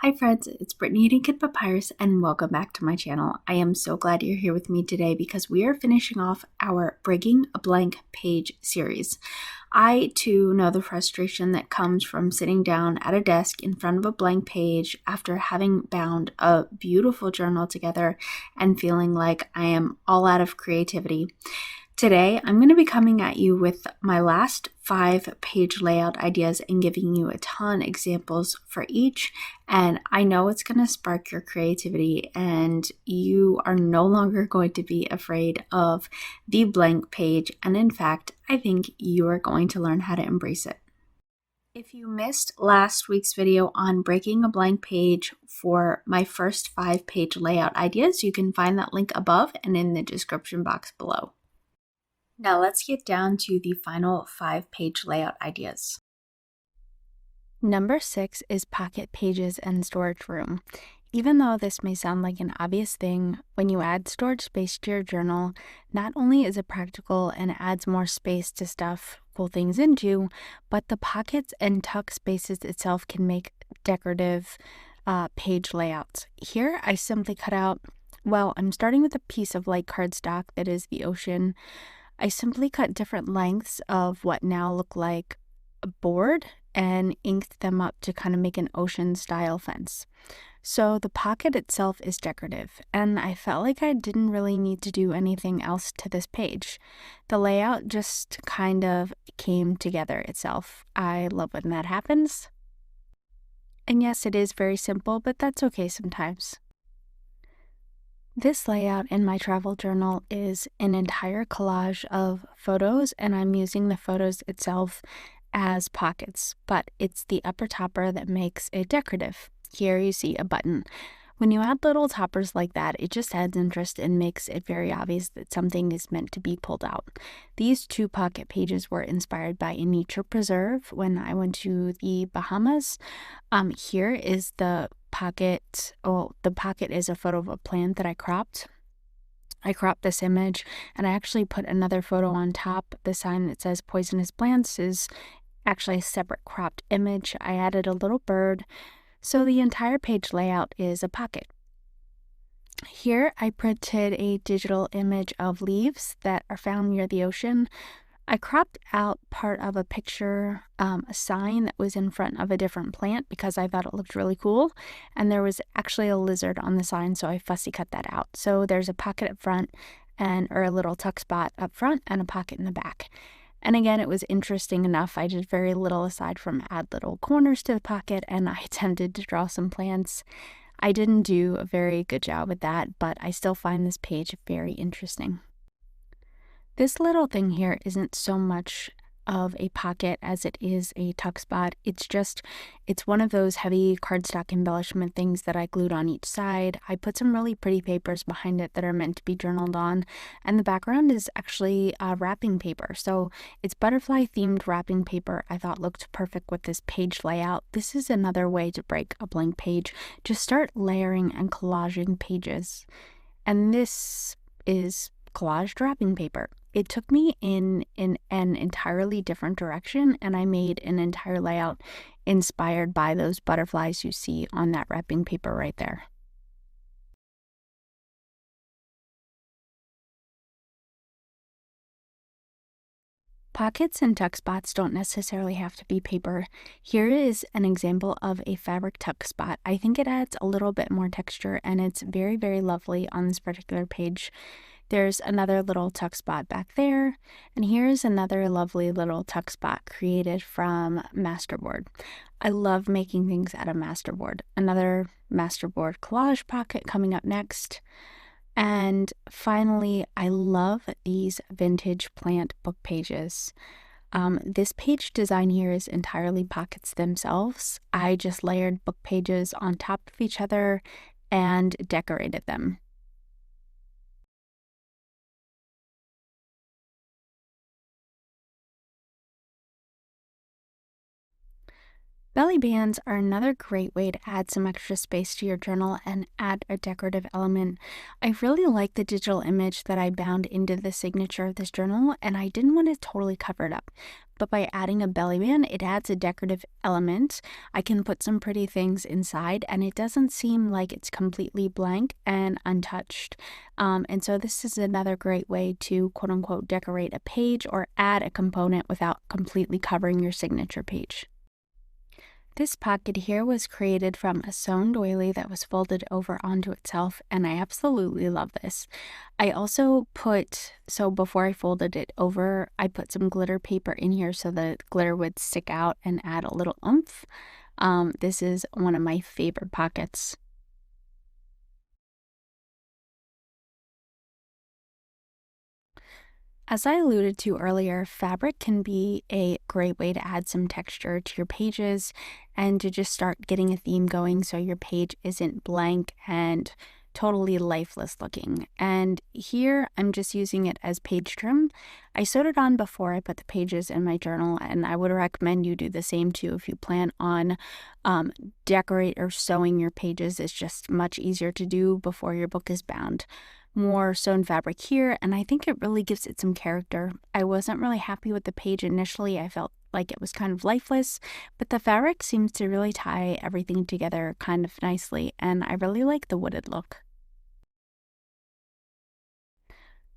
Hi friends, it's Brittany eating Kid Papyrus and welcome back to my channel. I am so glad you're here with me today because we are finishing off our Breaking a Blank Page series. I too know the frustration that comes from sitting down at a desk in front of a blank page after having bound a beautiful journal together and feeling like I am all out of creativity. Today, I'm going to be coming at you with my last 5-page layout ideas and giving you a ton of examples for each. And I know it's going to spark your creativity and you are no longer going to be afraid of the blank page. And in fact, I think you are going to learn how to embrace it. If you missed last week's video on breaking a blank page for my first 5-page layout ideas, you can find that link above and in the description box below. Now let's get down to the final 5-page layout ideas. Number 6 is pocket pages and storage room. Even though this may sound like an obvious thing, when you add storage space to your journal, not only is it practical and adds more space to stuff cool things into, but the pockets and tuck spaces itself can make decorative page layouts. Here I simply cut out, I'm starting with a piece of light cardstock that is the ocean. I simply cut different lengths of what now look like a board and inked them up to kind of make an ocean style fence. So the pocket itself is decorative, and I felt like I didn't really need to do anything else to this page. The layout just kind of came together itself. I love when that happens. And yes, it is very simple, but that's okay sometimes. This layout in my travel journal is an entire collage of photos, and I'm using the photos itself as pockets, but it's the upper topper that makes it decorative. Here you see a button. When you add little toppers like that, it just adds interest and makes it very obvious that something is meant to be pulled out. These 2 pocket pages were inspired by a nature preserve when I went to the Bahamas. Here is the pocket. The pocket is a photo of a plant that I cropped. I cropped this image and I actually put another photo on top. The sign that says poisonous plants is actually a separate cropped image. I added a little bird. So the entire page layout is a pocket. Here I printed a digital image of leaves that are found near the ocean. I cropped out part of a picture, a sign that was in front of a different plant because I thought it looked really cool. And there was actually a lizard on the sign, so I fussy cut that out. So there's a pocket up front or a little tuck spot up front and a pocket in the back. And again, it was interesting enough. I did very little aside from add little corners to the pocket, and I attempted to draw some plants. I didn't do a very good job with that, but I still find this page very interesting. This little thing here isn't so much of a pocket as it is a tuck spot. It's one of those heavy cardstock embellishment things that I glued on each side. I put some really pretty papers behind it that are meant to be journaled on, and the background is actually wrapping paper. So it's butterfly themed wrapping paper. I thought looked perfect with this page layout. This is another way to break a blank page. Just start layering and collaging pages. And this is collaged wrapping paper. It took me in an entirely different direction, and I made an entire layout inspired by those butterflies you see on that wrapping paper right there. Pockets and tuck spots don't necessarily have to be paper. Here is an example of a fabric tuck spot. I think it adds a little bit more texture, and it's very, very lovely on this particular page. There's another little tuck spot back there, and here's another lovely little tuck spot created from masterboard. I love making things out of masterboard. Another masterboard collage pocket coming up next. And finally, I love these vintage plant book pages. This page design here is entirely pockets themselves. I just layered book pages on top of each other and decorated them. Belly bands are another great way to add some extra space to your journal and add a decorative element. I really like the digital image that I bound into the signature of this journal, and I didn't want to totally cover it up. But by adding a belly band, it adds a decorative element. I can put some pretty things inside, and it doesn't seem like it's completely blank and untouched. And so this is another great way to quote unquote decorate a page or add a component without completely covering your signature page. This pocket here was created from a sewn doily that was folded over onto itself, and I absolutely love this. I also before I folded it over, I put some glitter paper in here so the glitter would stick out and add a little oomph. This is one of my favorite pockets. As I alluded to earlier, fabric can be a great way to add some texture to your pages and to just start getting a theme going so your page isn't blank and totally lifeless looking. And here I'm just using it as page trim. I sewed it on before I put the pages in my journal, and I would recommend you do the same too if you plan on decorate or sewing your pages. It's just much easier to do before your book is bound. More sewn fabric here, and I think it really gives it some character. I wasn't really happy with the page initially. I felt like it was kind of lifeless, but the fabric seems to really tie everything together kind of nicely, and I really like the wooded look.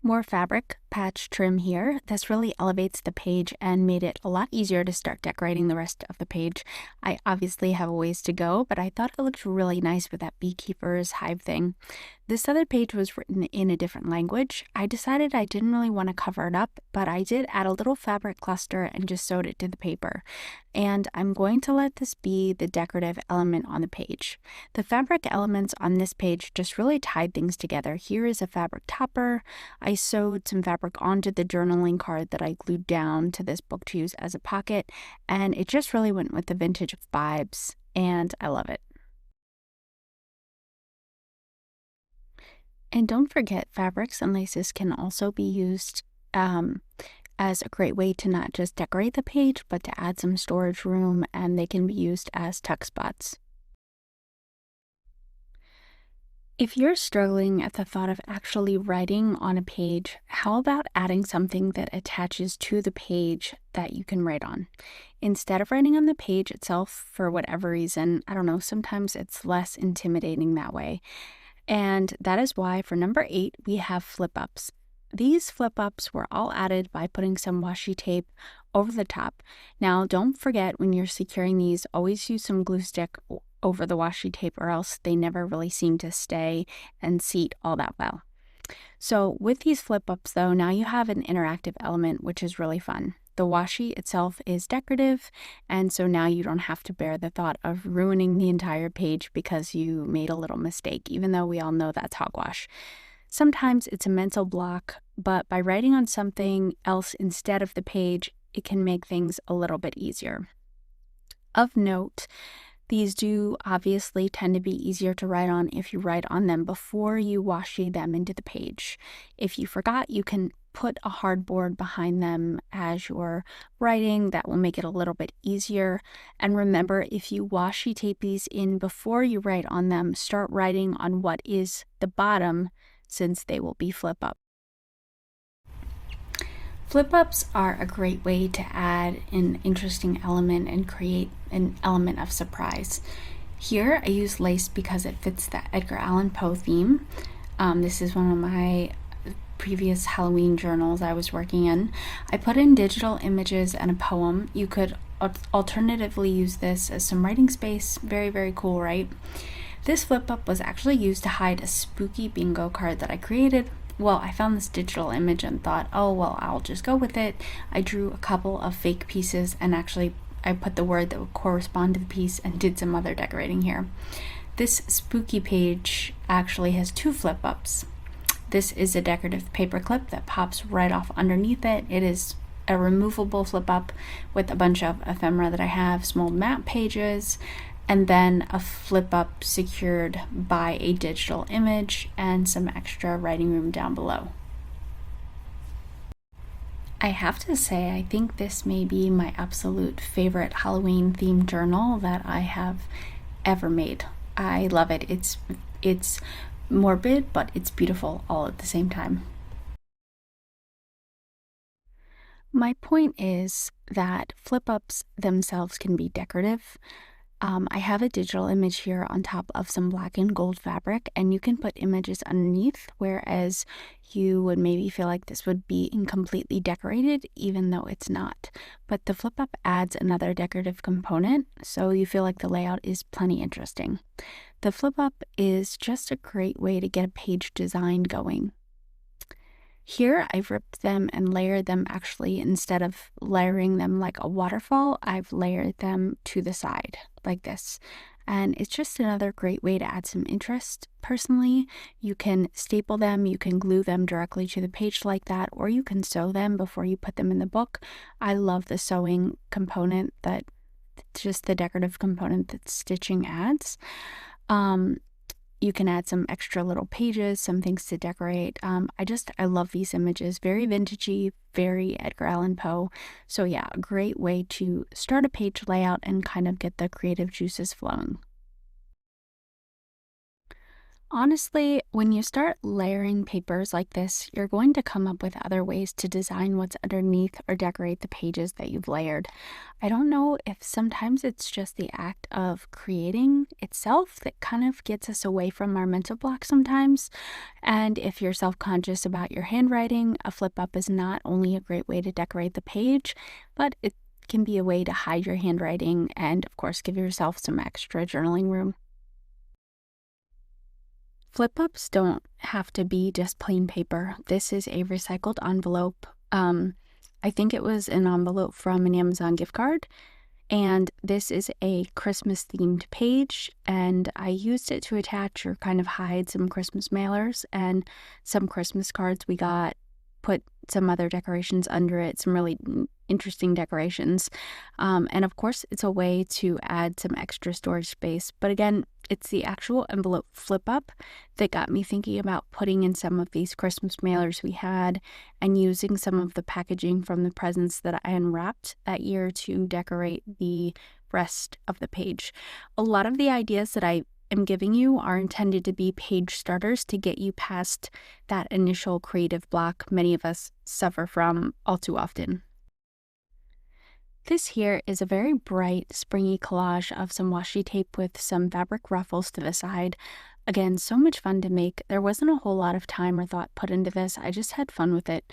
More fabric patch trim here. This really elevates the page and made it a lot easier to start decorating the rest of the page. I obviously have a ways to go, but I thought it looked really nice with that beekeeper's hive thing. This other page was written in a different language. I decided I didn't really want to cover it up, but I did add a little fabric cluster and just sewed it to the paper. And I'm going to let this be the decorative element on the page. The fabric elements on this page just really tied things together. Here is a fabric topper. I sewed some fabric onto the journaling card that I glued down to this book to use as a pocket, and it just really went with the vintage vibes, and I love it. And don't forget, fabrics and laces can also be used as a great way to not just decorate the page, but to add some storage room, and they can be used as tuck spots. If you're struggling at the thought of actually writing on a page, how about adding something that attaches to the page that you can write on? Instead of writing on the page itself, for whatever reason, I don't know, sometimes it's less intimidating that way. And that is why for number 8, we have flip-ups. These flip-ups were all added by putting some washi tape over the top. Now, don't forget when you're securing these, always use some glue stick over the washi tape or else they never really seem to stay and seat all that well. So with these flip-ups though, now you have an interactive element, which is really fun. The washi itself is decorative, and so now you don't have to bear the thought of ruining the entire page because you made a little mistake, even though we all know that's hogwash. Sometimes it's a mental block, but by writing on something else instead of the page, it can make things a little bit easier. Of note, these do obviously tend to be easier to write on if you write on them before you washi them into the page. If you forgot, you can put a hardboard behind them as you're writing. That will make it a little bit easier. And remember, if you washi tape these in before you write on them, start writing on what is the bottom since they will be flip up. Flip-ups are a great way to add an interesting element and create an element of surprise. Here I use lace because it fits the Edgar Allan Poe theme. This is one of my previous Halloween journals I was working in. I put in digital images and a poem. You could alternatively use this as some writing space. Very, very cool, right? This flip-up was actually used to hide a spooky bingo card that I created. Well, I found this digital image and thought, oh, well, I'll just go with it. I drew a couple of fake pieces and actually I put the word that would correspond to the piece and did some other decorating here. This spooky page actually has 2 flip-ups. This is a decorative paper clip that pops right off underneath it. It is a removable flip-up with a bunch of ephemera that I have, small map pages, and then a flip-up secured by a digital image and some extra writing room down below. I have to say, I think this may be my absolute favorite Halloween themed journal that I have ever made. I love it. It's morbid, but it's beautiful all at the same time. My point is that flip ups themselves can be decorative. I have a digital image here on top of some black and gold fabric, and you can put images underneath, whereas you would maybe feel like this would be incompletely decorated, even though it's not. But the flip up adds another decorative component, so you feel like the layout is plenty interesting. The flip up is just a great way to get a page design going. Here, I've ripped them and layered them actually. Instead of layering them like a waterfall, I've layered them to the side like this. And it's just another great way to add some interest. Personally, you can staple them, you can glue them directly to the page like that, or you can sew them before you put them in the book. I love the sewing component, that just the decorative component that stitching adds. You can add some extra little pages, some things to decorate. I love these images. Very vintagey, very Edgar Allan Poe. So yeah, a great way to start a page layout and kind of get the creative juices flowing. Honestly, when you start layering papers like this, you're going to come up with other ways to design what's underneath or decorate the pages that you've layered. I don't know if sometimes it's just the act of creating itself that kind of gets us away from our mental block sometimes. And if you're self-conscious about your handwriting, a flip up is not only a great way to decorate the page, but it can be a way to hide your handwriting and, of course, give yourself some extra journaling room. Flip ups don't have to be just plain paper. This is a recycled envelope. I think it was an envelope from an Amazon gift card. And this is a Christmas themed page. And I used it to attach or kind of hide some Christmas mailers and some Christmas cards we got. Put some other decorations under it, some really interesting decorations. And of course, it's a way to add some extra storage space. But again, it's the actual envelope flip up that got me thinking about putting in some of these Christmas mailers we had and using some of the packaging from the presents that I unwrapped that year to decorate the rest of the page. A lot of the ideas that I am giving you are intended to be page starters to get you past that initial creative block many of us suffer from all too often. This here is a very bright, springy collage of some washi tape with some fabric ruffles to the side. Again, so much fun to make. There wasn't a whole lot of time or thought put into this. I just had fun with it.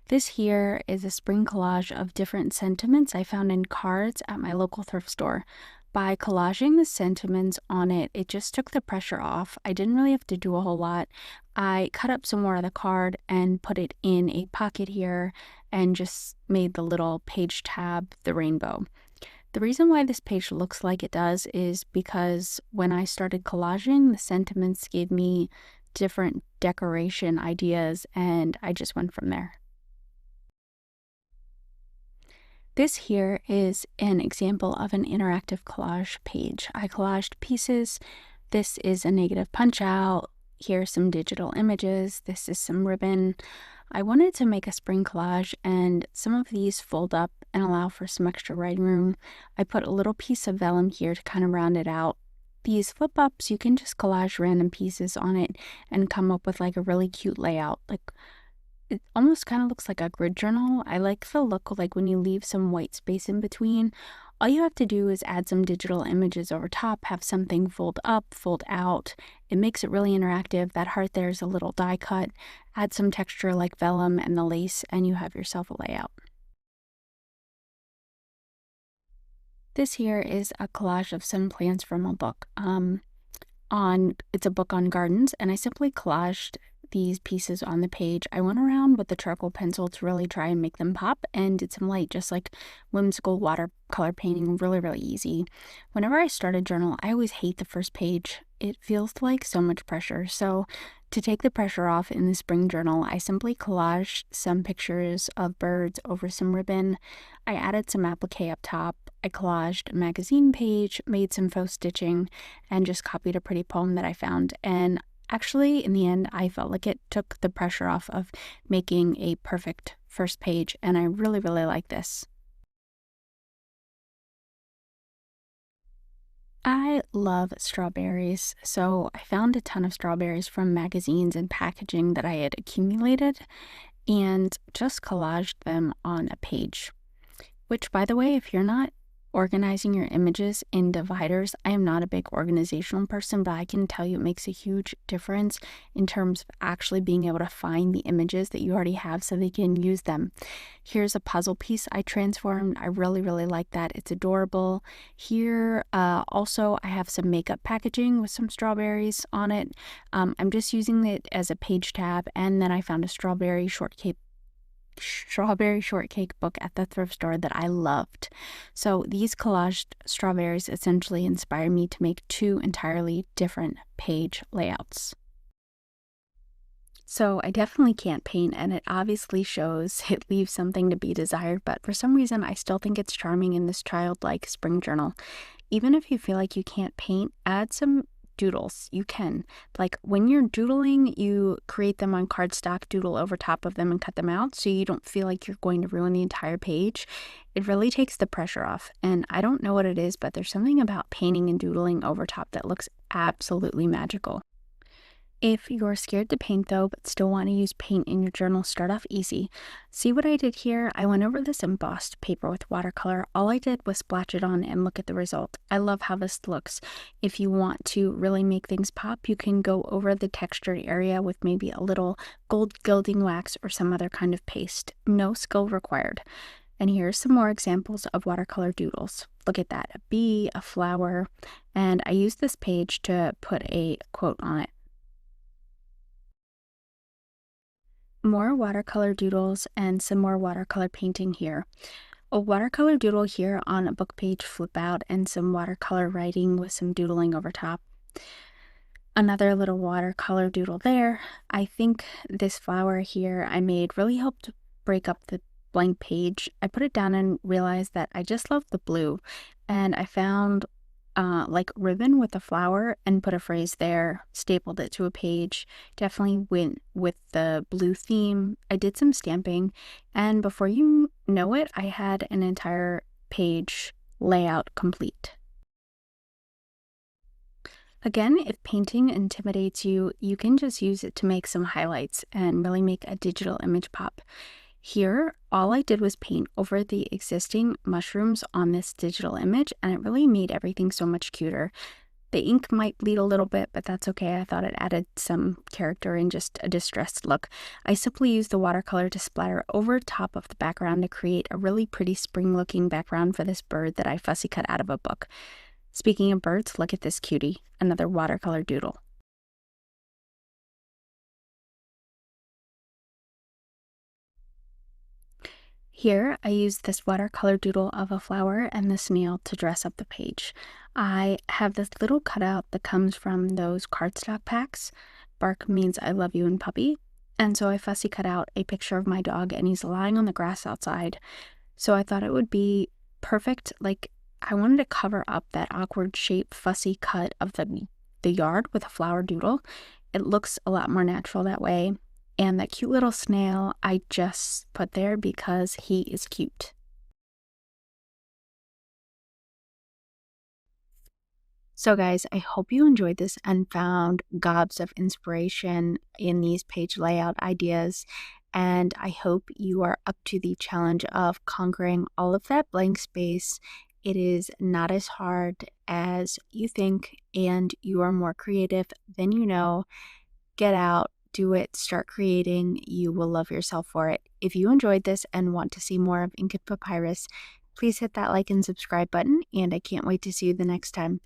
This here is a spring collage of different sentiments I found in cards at my local thrift store. By collaging the sentiments on it, it just took the pressure off. I didn't really have to do a whole lot. I cut up some more of the card and put it in a pocket here and just made the little page tab the rainbow. The reason why this page looks like it does is because when I started collaging, the sentiments gave me different decoration ideas and I just went from there. This here is an example of an interactive collage page. I collaged pieces. This is a negative punch out. Here's some digital images. This is some ribbon. I wanted to make a spring collage and some of these fold up and allow for some extra writing room. I put a little piece of vellum here to kind of round it out. These flip ups, you can just collage random pieces on it and come up with like a really cute layout. Like it almost kind of looks like a grid journal. I like the look like when you leave some white space in between. All you have to do is add some digital images over top, have something fold up, fold out. It makes it really interactive. That heart there is a little die cut. Add some texture like vellum and the lace, and you have yourself a layout. This here is a collage of some plants from a book. It's a book on gardens, and I simply collaged these pieces on the page. I went around with the charcoal pencil to really try and make them pop and did some light, just like whimsical watercolor painting, really, really easy. Whenever I start a journal, I always hate the first page. It feels like so much pressure. So to take the pressure off in the spring journal, I simply collaged some pictures of birds over some ribbon. I added some applique up top. I collaged a magazine page, made some faux stitching, and just copied a pretty poem that I found. And Actually, in the end, I felt like it took the pressure off of making a perfect first page, and I really, really like this. I love strawberries, so I found a ton of strawberries from magazines and packaging that I had accumulated and just collaged them on a page. Which, by the way, if you're not organizing your images in dividers, I am not a big organizational person, but I can tell you it makes a huge difference in terms of actually being able to find the images that you already have so they can use them. Here's a puzzle piece I transformed. I really, really like that. It's adorable. Here, also, I have some makeup packaging with some strawberries on it. I'm just using it as a page tab, and then I found a strawberry shortcake book at the thrift store that I loved. So these collaged strawberries essentially inspired me to make two entirely different page layouts. So I definitely can't paint, and it obviously shows. It leaves something to be desired, but for some reason I still think it's charming in this childlike spring journal. Even if you feel like you can't paint, add some doodles. You can. Like when you're doodling, you create them on cardstock, doodle over top of them, and cut them out so you don't feel like you're going to ruin the entire page. It really takes the pressure off. And I don't know what it is, but there's something about painting and doodling over top that looks absolutely magical. If you're scared to paint though, but still want to use paint in your journal, start off easy. See what I did here? I went over this embossed paper with watercolor. All I did was splash it on and look at the result. I love how this looks. If you want to really make things pop, you can go over the textured area with maybe a little gold gilding wax or some other kind of paste. No skill required. And here's some more examples of watercolor doodles. Look at that, a bee, a flower, and I used this page to put a quote on it. More watercolor doodles and some more watercolor painting here. A watercolor doodle here on a book page flip out and some watercolor writing with some doodling over top. Another little watercolor doodle there. I think this flower here I made really helped break up the blank page. I put it down and realized that I just love the blue, and I found like ribbon with a flower and put a phrase there, stapled it to a page. Definitely went with the blue theme. I did some stamping, and before you know it, I had an entire page layout complete. Again, if painting intimidates you, you can just use it to make some highlights and really make a digital image pop. Here, all I did was paint over the existing mushrooms on this digital image, and it really made everything so much cuter. The ink might bleed a little bit, but that's okay. I thought it added some character and just a distressed look. I simply used the watercolor to splatter over top of the background to create a really pretty spring-looking background for this bird that I fussy cut out of a book. Speaking of birds, look at this cutie, another watercolor doodle. Here, I used this watercolor doodle of a flower and the snail to dress up the page. I have this little cutout that comes from those cardstock packs. Bark means I love you and puppy. And so I fussy cut out a picture of my dog, and he's lying on the grass outside. So I thought it would be perfect. Like, I wanted to cover up that awkward shape fussy cut of the yard with a flower doodle. It looks a lot more natural that way. And that cute little snail I just put there because he is cute. So guys, I hope you enjoyed this and found gobs of inspiration in these page layout ideas. And I hope you are up to the challenge of conquering all of that blank space. It is not as hard as you think, and you are more creative than you know. Get out. Do it, start creating. You will love yourself for it. If you enjoyed this and want to see more of Ink and Papyrus, please hit that like and subscribe button, and I can't wait to see you the next time.